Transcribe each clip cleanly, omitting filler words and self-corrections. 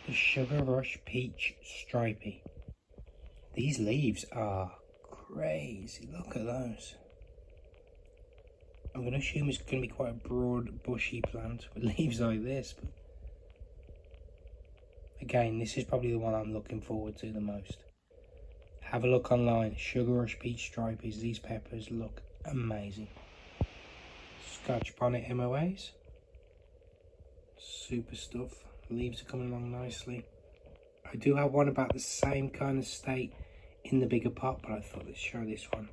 the Sugar Rush Peach Stripey. These leaves are crazy. Look at those. I'm going to assume it's going to be quite a broad, bushy plant with leaves like this. But again, this is probably the one I'm looking forward to the most. Have a look online. Sugar Rush Peach Stripies. These peppers look amazing. Scotch bonnet MOAs. Super stuff. Leaves are coming along nicely. I do have one about the same kind of state in the bigger pot, but I thought let's show this one.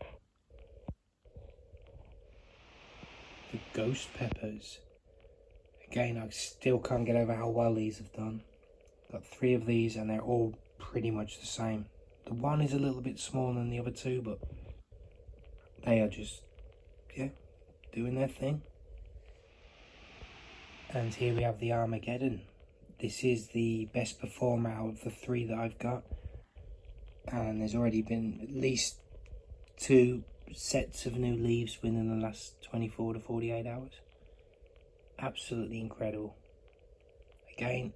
The ghost peppers. Again, I still can't get over how well these have done. Got 3 of these and they're all pretty much the same. The one is a little bit smaller than the other 2, but they are just, yeah, doing their thing. And here we have the Armageddon. This is the best performer out of the 3 that I've got. And there's already been at least 2 sets of new leaves within the last 24 to 48 hours. Absolutely incredible. Again,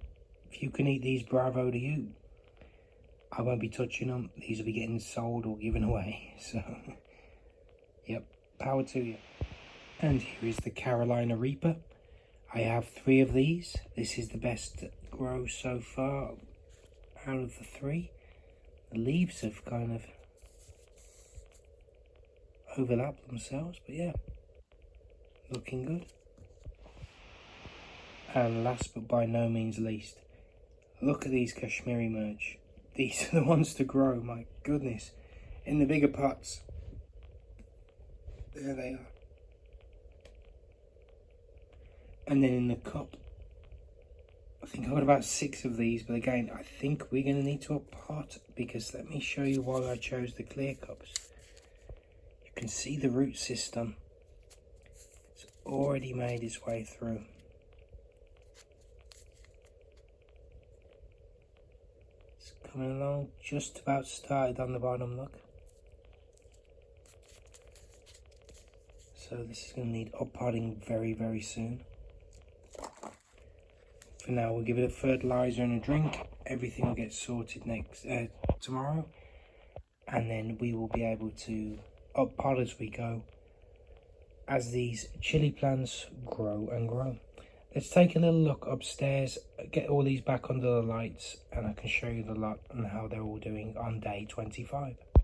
if you can eat these, bravo to you. I won't be touching them. These will be getting sold or given away. So, yep, power to you. And here is the Carolina Reaper. I have 3 of these. This is the best grow so far out of the 3. The leaves have kind of overlapped themselves, but yeah, looking good. And last but by no means least, look at these Kashmiri Merge. These are the ones to grow, my goodness. In the bigger pots, there they are. And then in the cup, I think I've got about 6 of these, but again, I think we're going to need to pot, because let me show you why I chose the clear cups. You can see the root system. It's already made its way through. It's coming along, just about started on the bottom, look. So this is going to need up-potting very, very soon. For now, we'll give it a fertilizer and a drink. Everything will get sorted tomorrow, and then we will be able to up pot as we go, as these chili plants grow and grow. Let's take a little look upstairs, get all these back under the lights, and I can show you the lot and how they're all doing on day 25.